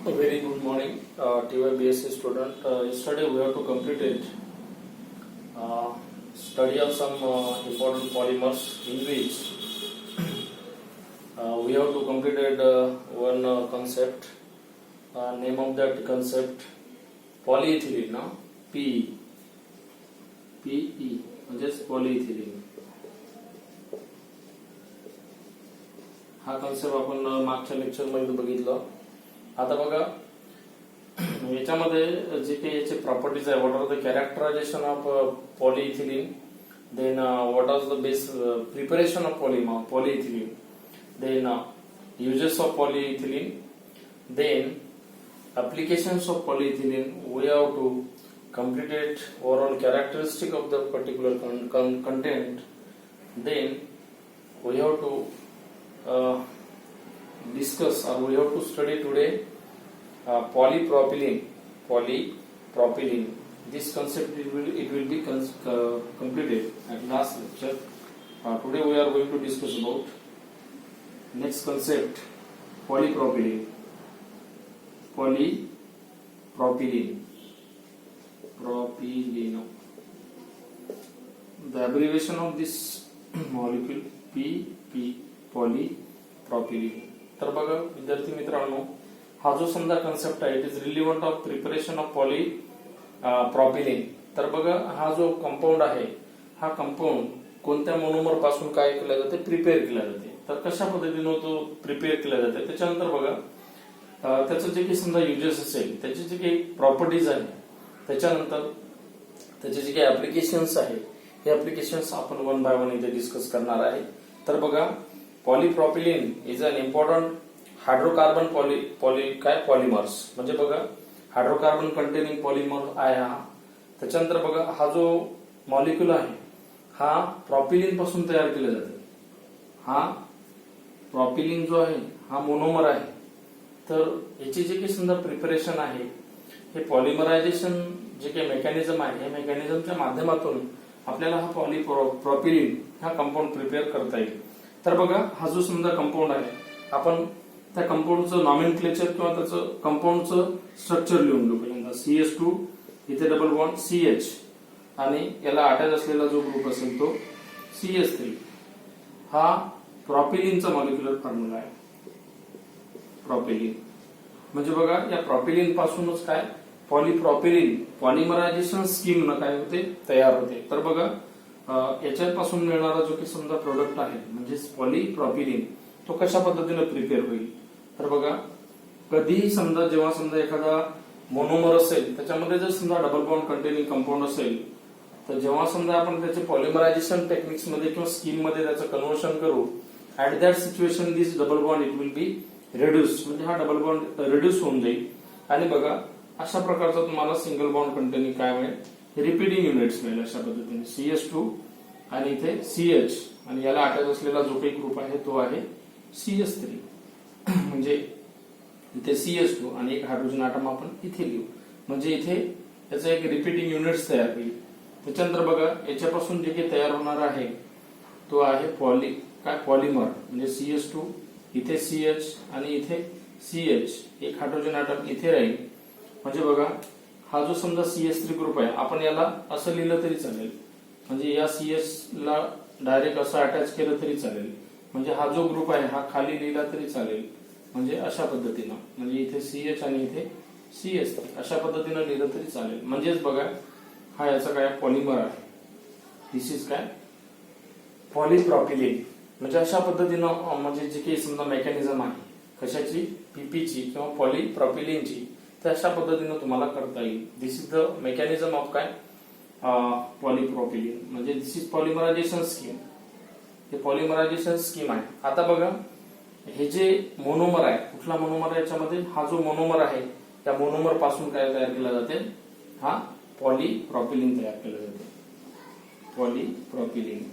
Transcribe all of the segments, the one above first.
A very good morning, TY BSc student. Yesterday we have to complete it. Study of some important polymers in which we have to complete one concept. Name of that concept polyethylene. ना PE म्हणजेच polyethylene. हा concept आपण मागच्या lecture मध्ये बघितलं. आता बघा याच्यामध्ये जे काही याचे प्रॉपर्टीज आहे, what are the characterisation of polyethylene, then what are the base preparation of polyethylene, then uses of polyethylene, then applications of polyethylene. We have to complete it overall characteristic of the particular content. Then we have to discuss, or we have to study today polypropylene. This concept it will be completed at last lecture. Today we are going to discuss about next concept, polypropylene. The abbreviation of this molecule PP, polypropylene. तर बघा विद्यार्थी मित्रांनो, हा जो समजा concept आहे it is relevant of preparation of polypropylene. तर बघा हा जो कंपाऊंड आहे, हा कंपाऊंड कोणत्या मोनोमर पासून काय केला जाते, प्रिपेअर केला जाते. तर कशा पद्धतीने तो प्रिपेअर केला जाते, त्याच्यानंतर बघा त्याचं जे काही समजा युजेस असेल, त्याचे जे काही प्रॉपर्टीज आहे, त्याच्यानंतर त्याचे जे काही ऍप्लिकेशन्स आहे, हे ऍप्लिकेशन्स आपण वन बाय वन इथे डिस्कस करणार आहे. तर बघा polypropylene is an important hydrocarbon polymers. म्हणजे बघा हायड्रोकार्बन कंटेनिंग पॉलिमर आहे हा. त्याच्यानंतर बघा हा जो मॉलिक्यूल आहे हा प्रॉपिलीन पासून तयार केला जातो. हा प्रॉपिलीन जो आहे हा मोनोमर आहे. तर याची जे काही समजा प्रिपरेशन आहे, हे पॉलिमरायझेशन जे काही मेकॅनिझम आहे, हे मेकॅनिझमच्या माध्यमातून आपल्याला हा पॉलीप्रॉपिलीन हा कंपाऊंड प्रिपेअर करता येईल. तर बघा हा जो समजा कंपाऊंड आहे, आपण त्या कंपाऊंडचं नॉमेनक्लेचर किंवा त्याचं कंपाऊंडचं स्ट्रक्चर लिहून घेऊ. पहिल्यांदा CH2, इथे डबल बॉन्ड CH, आणि याला अटॅच असलेला जो ग्रुप असेल तो CH3. हा प्रॉपिलीनचा मॉलिक्युलर फॉर्म्युला आहे. प्रॉपिलीन म्हणजे बघा या प्रॉपिलीन पासूनच काय पॉलीप्रॉपिलीन पॉलिमरायझेशन स्कीम न काय होते, तयार होते. तर बघा याच्यापासून मिळणारा जो की समजा प्रोडक्ट आहे म्हणजे पॉलीप्रॉपिलीन, तो कशा पद्धतीने प्रिपेअर होईल. तर बघा कधीही समजा जेव्हा समजा एखादा मोनोमर असेल, त्याच्यामध्ये जर समजा डबल बॉन्ड कंटेनिंग कंपाऊंड असेल, तर जेव्हा समजा आपण त्याचे पॉलिमरायझेशन टेक्निक्स मध्ये किंवा स्कीम मध्ये त्याचं कन्व्हर्शन करू, at that situation this double bond it will be reduce. म्हणजे हा डबल बॉन्ड रिड्यूस होऊन जाईल. आणि बघा अशा प्रकारचा तुम्हाला सिंगल बॉन्ड कंटेनिंग काय मिळेल, रिपीटिंग युनिट्स मिळेल. अशा पद्धतीने CH2 आणि इथे CH, आणि याला अटॅच असलेला जो काही ग्रुप आहे तो आहे CH3. म्हणजे इथे CH2 आणि एक हायड्रोजन आटम आपण इथे लिहू. म्हणजे इथे याचा एक रिपीटिंग युनिट्स तयार होईल. त्याच्यानंतर बघा याच्यापासून जे काही तयार होणार आहे तो आहे पॉलिमर. म्हणजे CH2, इथे CH आणि इथे CH, एक हायड्रोजन आटम इथे राहील. म्हणजे बघा हा जो समजा CH3 ग्रुप आहे, आपण याला असं लिहिलं तरी चालेल. म्हणजे या CH ला डायरेक्ट असं अटॅच केलं तरी चालेल. म्हणजे हा जो ग्रुप आहे हा खाली लिहिला तरी चालेल. म्हणजे अशा पद्धतीनं, म्हणजे इथे CH आणि इथे CH3 अशा पद्धतीनं लिहिलं तरी चालेल. म्हणजेच बघा हा याचा काय पॉलिमर आहे. दिस इज काय पॉलीप्रॉपिलीन. म्हणजे अशा पद्धतीनं म्हणजे जे काही समजा मेकॅनिझम आहे कशाची, पीपीची किंवा पॉलीप्रॉपिलीनची, तर अशा पद्धतीनं तुम्हाला करता येईल. दिस इज द मेकॅनिझम ऑफ काय पॉलीप्रॉपिलीन. म्हणजे दिस इज पॉलिमरायझेशन स्कीम. हे पॉलिमरायझेशन स्कीम आहे. आता बघा हे जे मोनोमर आहे, कुठला मोनोमर आहे याच्यामध्ये, हा जो मोनोमर आहे त्या मोनोमर पासून काय तयार केला जाते, हा पॉलीप्रॉपिलीन तयार केलं जाते. पॉलीप्रॉपिलीन.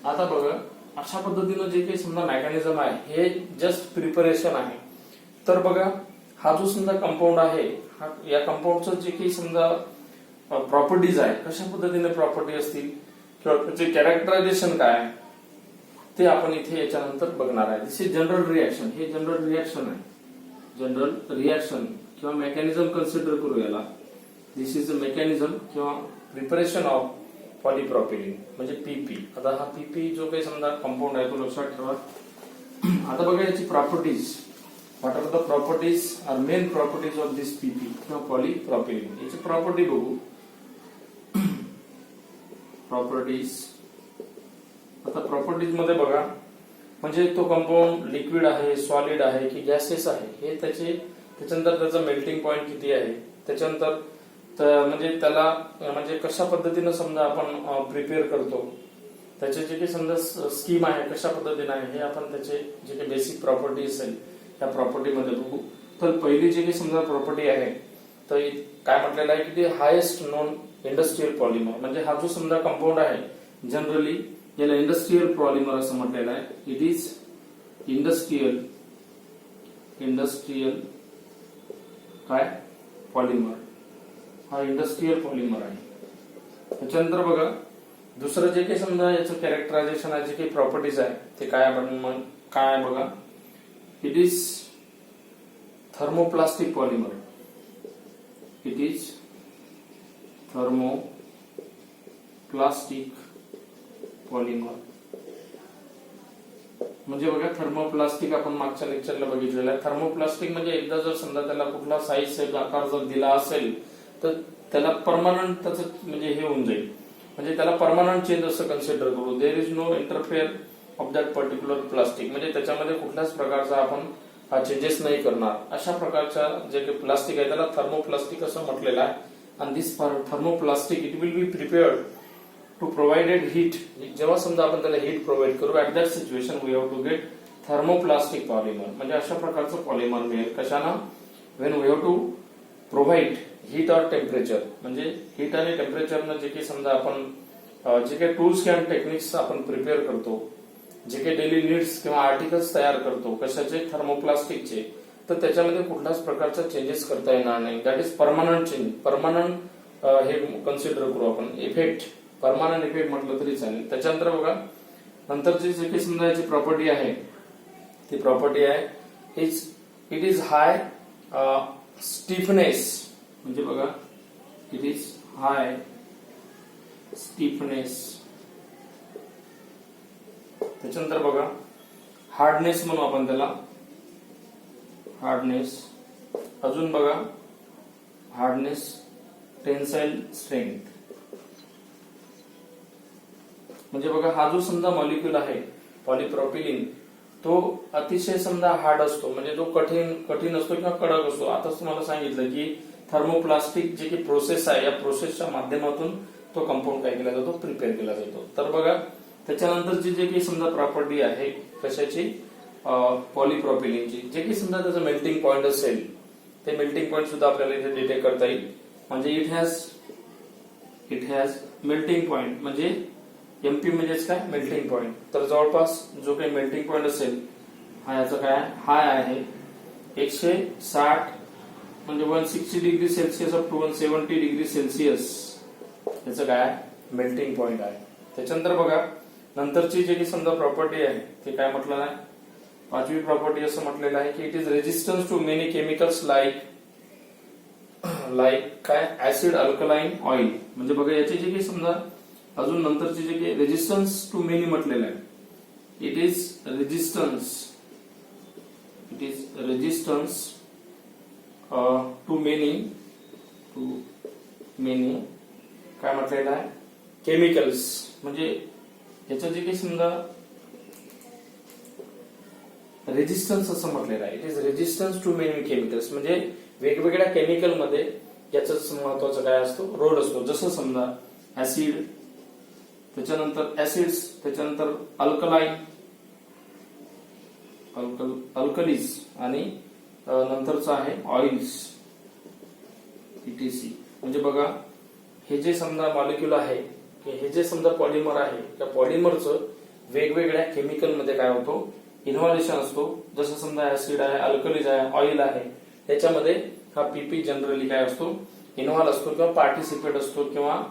आता बघा अशा पद्धतीनं जे काही समजा मेकॅनिझम आहे हे जस्ट प्रिपरेशन आहे. तर बघा हा जो समजा कंपाऊंड आहे, या कंपाऊंडचं जे काही समजा प्रॉपर्टीज आहे, कशा पद्धतीने प्रॉपर्टी असतील किंवा त्याचे कॅरेक्टरायझेशन काय आहे ते आपण इथे याच्यानंतर बघणार आहे. दिस इज जनरल रिएक्शन. हे जनरल रिएक्शन आहे. जनरल रिॲक्शन किंवा मेकॅनिझम कन्सिडर करू याला. दिस इज अ मेकॅनिझम किंवा प्रिपरेशन ऑफ पॉलीप्रॉपिलिन म्हणजे पीपी. आता हा पीपी जो काही समजा कंपाऊंड आहे तो लक्षात ठेवा. आता बघा याची properties. What are the properties are main properties of this PP किंवा पॉलीप्रॉपिलिन. याची प्रॉपर्टी बघू. प्रॉपर्टीज. आता प्रॉपर्टीज मध्ये बघा म्हणजे तो कंपाऊंड लिक्विड आहे, सॉलिड आहे की गॅसेस आहे हे त्याच्यानंतर त्याचा मेल्टिंग पॉइंट किती आहे, त्याच्यानंतर म्हणजे त्याला म्हणजे कशा पद्धतीने समजा आपण प्रिपेअर करतो, त्याचे जे काही समजा स्कीम आहे कशा पद्धतीने आहे हे आपण त्याचे जे काही बेसिक प्रॉपर्टी असेल त्या प्रॉपर्टी मध्ये बघू. तर पहिली जी काही समजा प्रॉपर्टी आहे तर काय म्हटलेलं आहे की हायेस्ट नोन इंडस्ट्रियल पॉलिमर. म्हणजे हा जो समजा कंपाऊंड आहे जनरली याला इंडस्ट्रियल पॉलिमर असं म्हटलेलं आहे. इट इज इंडस्ट्रियल काय पॉलिमर. हा इंडस्ट्रियल पॉलिमर आहे. त्याच्यानंतर बघा दुसरं जे काही समजा याचं कॅरेक्टरायझेशन आहे जे काही प्रॉपर्टीज आहे ते काय काय बघा. It is thermoplastic polymer. It is thermoplastic polymer. म्हणजे बघा थर्मोप्लास्टिक आपण मागच्या लेक्चरला बघितलेलं आहे. थर्मोप्लास्टिक म्हणजे एकदा जर समजा त्याला कुठला साईज आकार जर दिला असेल तर त्याला परमनंट त्याचं म्हणजे हे होऊन जाईल. म्हणजे त्याला परमनंट चेंज असं कन्सिडर करू. There is no interfere of that particular plastic. म्हणजे त्याच्यामध्ये कुठल्याच प्रकारचा आपण चेंजेस नाही करणार. अशा प्रकारच्या जे काही प्लास्टिक आहे त्याला थर्मोप्लास्टिक असं म्हटलेलं आहे. आणि this thermoplastic it will be prepared to provided heat. जेव्हा समजा आपण त्याला हीट प्रोव्हाइड करू at that situation we have to get thermoplastic polymer. म्हणजे अशा प्रकारचं पॉलिमर मिळेल. कशाना when we have to provide heat or temperature. म्हणजे हीट आणि टेम्परेचरनं जे काही समजा आपण जे काही टूल्स किंवा टेक्निक्स आपण प्रिपेअर करतो, जे काही डेली नीड्स किंवा आर्टिकल्स तयार करतो कशाचे थर्मोप्लास्टिकचे, तर त्याच्यामध्ये कुठल्याच प्रकारचा चेंजेस करता येणार नाही. That is permanent change. Permanent हे कन्सिडर करू आपण. इफेक्ट परमनंट इफेक्ट म्हटलं तरी चालेल. त्याच्यानंतर बघा नंतरची जे काही समजा याची प्रॉपर्टी आहे ती प्रॉपर्टी आहे इट इज हाय स्टिफनेस. म्हणजे बघा इट इज हाय स्टिफनेस. त्याच्यानंतर बघा हार्डनेस म्हणू आपण त्याला. हार्डनेस. अजून बघा हार्डनेस टेन्साइल स्ट्रेंथ. म्हणजे बघा हा जो समजा मॉलिक्यूल आहे पॉलीप्रॉपिलिन तो अतिशय समजा हार्ड असतो. म्हणजे तो कठीण असतो किंवा कडक असतो. आताच तुम्हाला सांगितलं की थर्मोप्लास्टिक जी काही प्रोसेस आहे या प्रोसेसच्या माध्यमातून तो कंपाऊंड काय केला जातो प्रिपेअर केला जातो. तर बघा त्याच्यानंतरची जे काही समजा प्रॉपर्टी आहे कशाची पॉलीप्रॉपिलिनची, जे काही समजा त्याचं मेल्टिंग पॉइंट असेल ते मेल्टिंग पॉइंट सुद्धा आपल्याला इथे डिटेक्ट करता येईल. म्हणजे इट हॅज मेल्टिंग पॉइंट. म्हणजे एमपी म्हणजेच काय मेल्टिंग पॉइंट. तर जवळपास जो काही मेल्टिंग पॉइंट असेल हा याचा काय हाय आहे 160 म्हणजे 160 degree Celsius up to 170 degree Celsius याचं काय मेल्टिंग पॉइंट आहे. त्याच्यानंतर बघा नंतरची जी काही समजा प्रॉपर्टी आहे ते काय म्हटलं आहे. पाचवी प्रॉपर्टी असं म्हटलेलं आहे की it is resistance to many chemicals like काय ऍसिड अल्कलाइन ऑइल. म्हणजे बघा याची जी काही समजा अजून नंतरची जे काही रेजिस्टन्स टू मेनी म्हटलेलं आहे. It is resistance to many काय म्हटलेलं आहे केमिकल्स. म्हणजे याचं जे काही समजा रेजिस्टन्स असं म्हटलेलं आहे. It is resistance to many chemicals. म्हणजे वेगवेगळ्या केमिकल मध्ये याचं महत्वाचा काय असतो रोल असतो. जसं समजा ऍसिड, त्याच्यानंतर ऍसिड्स, त्याच्यानंतर अल्कलीज आणि नंतरचं आहे ऑइल्स इटीसी. म्हणजे बघा हे जे समजा मॉलिक्यूल आहे हे जे समजा पॉलिमर आहे त्या पॉलिमरचं वेगवेगळ्या केमिकल मध्ये काय होतो इन्व्हॉल्युशन असतो. जसं समजा ऍसिड आहे, अल्कलीज आहे, ऑइल आहे, त्याच्यामध्ये हा पीपी जनरली काय असतो इन्व्हॉल्व असतो किंवा पार्टिसिपेट असतो किंवा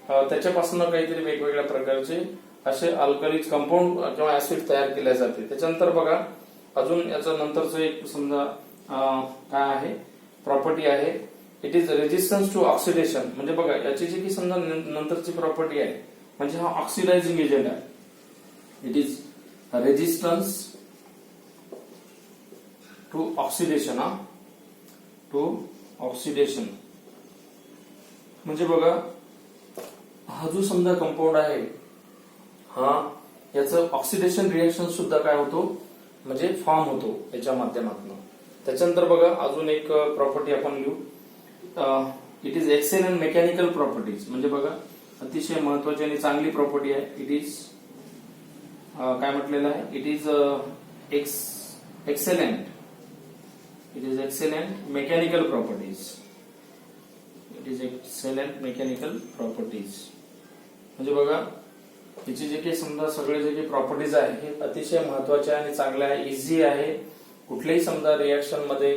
त्याच्यापासून काहीतरी वेगवेगळ्या प्रकारचे असे अल्कलीज कंपाऊंड किंवा ऍसिड तयार केले जाते. त्याच्यानंतर बघा अजून याचं नंतरचं एक समजा काय आहे प्रॉपर्टी आहे, it is resistance to oxidation. म्हणजे बघा याची जी की समजा नंतरची प्रॉपर्टी आहे म्हणजे हा ऑक्सिडायझिंग एजंट आहे. It is resistance to oxidation. To oxidation म्हणजे बघा हा जो समजा कंपाऊंड आहे हा याचं ऑक्सिडेशन रिएक्शन सुद्धा काय होतो म्हणजे फॉर्म होतो याच्या माध्यमातून. त्याच्यानंतर बघा अजून एक प्रॉपर्टी आपण लिहू. It is एक्सेलंट mechanical properties. म्हणजे बघा अतिशय महत्वाची आणि चांगली प्रॉपर्टी आहे. इट इज काय म्हटलेलं आहे, it is एक्सेलंट. It is एक्सेलंट mechanical properties. It is एक्सेलंट mechanical properties म्हणजे बघा याचे जे काही समजा सगळे जे काही प्रॉपर्टीज आहे हे अतिशय महत्वाचे आणि चांगले आहे, इझी आहे. कुठल्याही समजा रिएक्शन मध्ये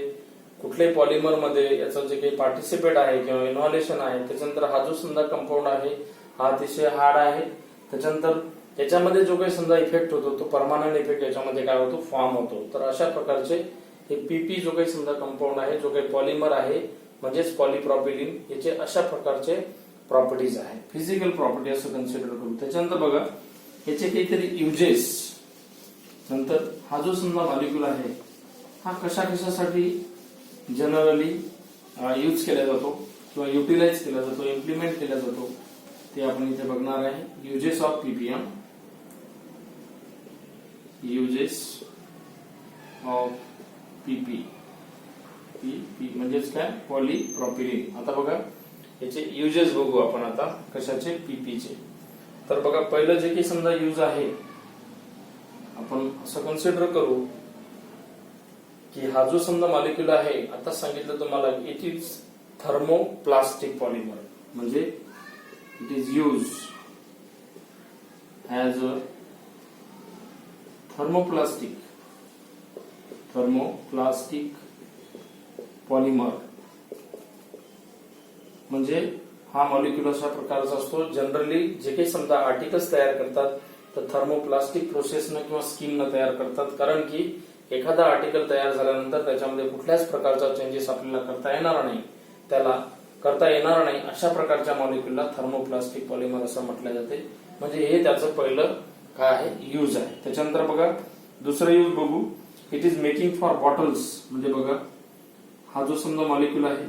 कुठल्याही पॉलिमर मध्ये याचं जे काही पार्टिसिपेट आहे किंवा इन्व्हॉल्युशन आहे. त्याच्यानंतर हा जो समजा कंपाऊंड आहे हा अतिशय हार्ड आहे. त्याच्यानंतर याच्यामध्ये जो काही समजा इफेक्ट होतो तो परमानंट इफेक्ट याच्यामध्ये काय होतो फॉर्म होतो. तर अशा प्रकारचे हे पीपी जो काही समजा कंपाऊंड आहे जो काही पॉलिमर आहे म्हणजेच पॉलिप्रॉपिलिन याचे अशा प्रकारचे प्रॉपर्टीज आहे, फिजिकल प्रॉपर्टी असं कन्सिडर करू. त्याच्यानंतर बघा याचे काहीतरी युजेस. नंतर हा जो समजा मॉलिक्यूल आहे हा कशा कशासाठी जनरली यूज केला जातो किंवा युटिलाइज केला जातो, इम्प्लिमेंट केला जातो ते आपण इथे बघणार आहे. Uses of ppm. Uses of पीपी. पीपी म्हणजेच काय पॉलिप्रॉपिलिन. आता बघा याचे युजेस बघू आपण आता कशाचे पीपीचे. तर बघा पहिलं जे काही समजा यूज आहे आपण असं कन्सिडर करू की हा जो समजा मॉलिक्यूल आहे आता सांगितलं तुम्हाला इट इज थर्मोप्लास्टिक पॉलिमर. म्हणजे it is use as a thermoplastic polymer. म्हणजे हा मॉलिक्यूल अशा प्रकारचा असतो. जनरली जे काही समजा आर्टिकल्स तयार करतात तर थर्मोप्लास्टिक प्रोसेसनं किंवा स्कीमनं तयार करतात. कारण की एखादा आर्टिकल तयार झाल्यानंतर त्याच्यामध्ये कुठल्याच प्रकारचा चेंजेस आपल्याला करता येणार नाही, त्याला करता येणार नाही अशा प्रकारच्या मॉलिक्यूलला थर्मोप्लास्टिक पॉलिमर असं म्हटलं जाते. म्हणजे हे त्याचं पहिलं काय आहे यूज आहे. त्याच्यानंतर बघा दुसरं यूज बघू. It is making for bottles. म्हणजे बघा हा जो समजा मॉलिक्यूल आहे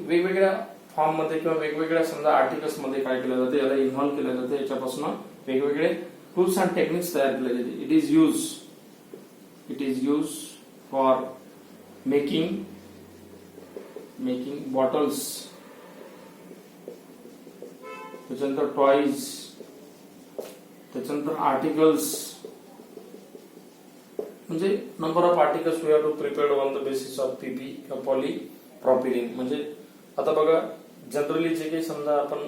वेगवेगळ्या फॉर्म मध्ये किंवा वेगवेगळ्या समजा आर्टिकल्स मध्ये काय केलं जाते याला इन्व्हॉल्व केलं जाते. याच्यापासून वेगवेगळे टूल्स अँड टेक्निक्स तयार केले जाते. It is use for making bottles. त्याच्यानंतर टॉईज. त्याच्यानंतर आर्टिकल्स. म्हणजे number of articles we have to prepared on the basis of PP किंवा पॉलिप्रॉपिलिन. म्हणजे आता बघा जनरली जे काही समजा आपण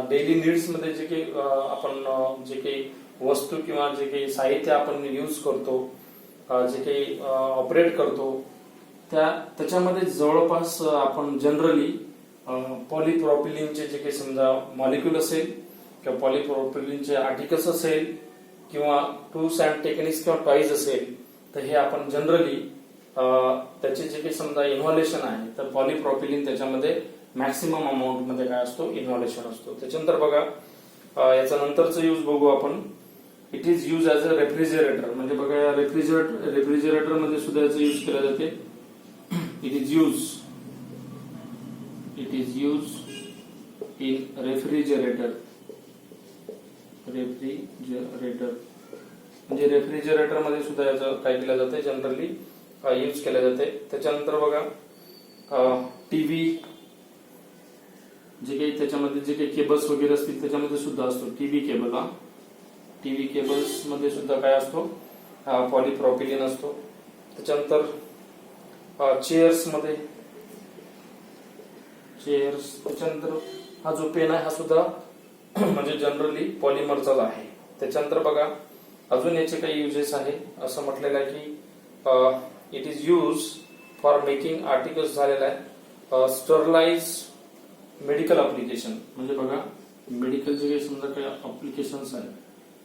डेली नीड्स मध्ये जे काही आपण जे काही वस्तू किंवा जे काही साहित्य आपण युज करतो, जे काही ऑपरेट करतो त्याच्यामध्ये जवळपास आपण जनरली पॉलिप्रॉपिलिनचे जे काही समजा मॉलिक्यूल असेल किंवा पॉलिप्रॉपिलिनचे आर्टिकल्स असेल किंवा टूल्स अँड टेक्निक्स किंवा टॉईज असेल तर हे आपण जनरली त्याचे जे काही समजा इन्व्हॉल्युशन आहे तर पॉलिप्रॉपिलिन त्याच्यामध्ये मॅक्सिमम अमाऊंट मध्ये काय असतो इन्व्हॉल्युशन असतो. त्याच्यानंतर बघा याचा नंतरचं यूज बघू आपण. It is use as a refrigerator. म्हणजे बघा या रेफ्रिजरेटर मध्ये सुद्धा याचा यूज केला जाते. It is use in refrigerator. म्हणजे रेफ्रिजरेटर मध्ये सुद्धा याचं काय केलं जाते जनरली यूज केले जाते. त्याच्यानंतर बघा टीव्ही जे काही त्याच्यामध्ये जे काही केबल्स वगैरे असतील त्याच्यामध्ये सुद्धा असतो टीव्ही केबल. टीव्ही केबल्स मध्ये सुद्धा काय असतो पॉलिप्रॉपिलिन असतो. त्याच्यानंतर चेअर्स मध्ये त्याच्यानंतर हा जो पेन आहे हा सुद्धा म्हणजे जनरली पॉलिमरचाच आहे. त्याच्यानंतर बघा अजून याचे काही युजेस आहे. असं म्हटलेलं आहे की it is use for making articles झालेला आहे स्टरलाइज मेडिकल अप्लिकेशन. म्हणजे बघा मेडिकल जे काही समजा काही अप्लिकेशन्स आहे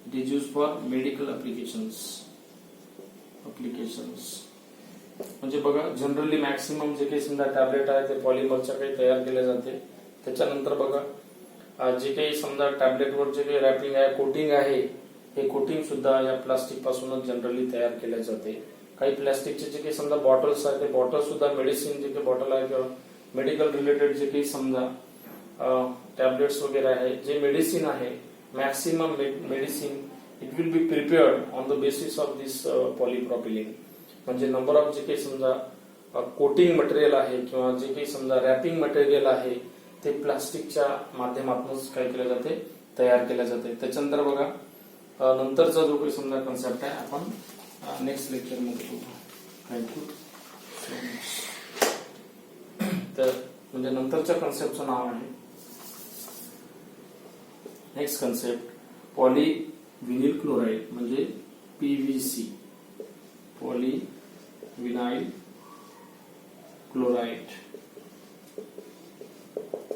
it is use for medical applications. म्हणजे बघा जनरली मॅक्सिमम जे काही समजा टॅबलेट आहे ते पॉलिमरच्या काही तयार केले जाते. त्याच्यानंतर बघा जे काही समजा टॅबलेटवर जे काही रॅपिंग आहे, कोटिंग आहे, हे कोटिंग सुद्धा या प्लास्टिक पासूनच जनरली तयार केले जाते. काही प्लास्टिकचे जे काही समजा बॉटल्स आहे, ते बॉटल सुद्धा मेडिसिन जे काही बॉटल आहे किंवा मेडिकल रिलेटेड जे काही समजा टॅबलेट्स वगैरे आहे, जे मेडिसिन आहे, maximum medicine it will be prepared on the basis of this polypropylene. म्हणजे नंबर ऑफ जे काही समजा कोटिंग मटेरियल आहे किंवा जे काही समजा रॅपिंग मटेरियल आहे ते प्लास्टिकच्या माध्यमातूनच काय केले जाते, तयार केले जाते. त्याच्यानंतर बघा नंतरचा जो काही समजा कन्सेप्ट आहे आपण नेक्स्ट लेक्चर मध्ये बघू. थँक्यू. तर म्हणजे नंतरच्या कन्सेप्टचं नाव आहे नेक्स्ट कन्सेप्ट पॉलीविनाइल क्लोराइड म्हणजे PVC, पॉलीविनाइल क्लोराइड.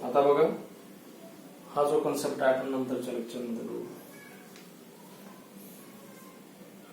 आता बघा हा जो कन्सेप्ट आहे आपण नंतरच्या लेक्चर मध्ये बघू.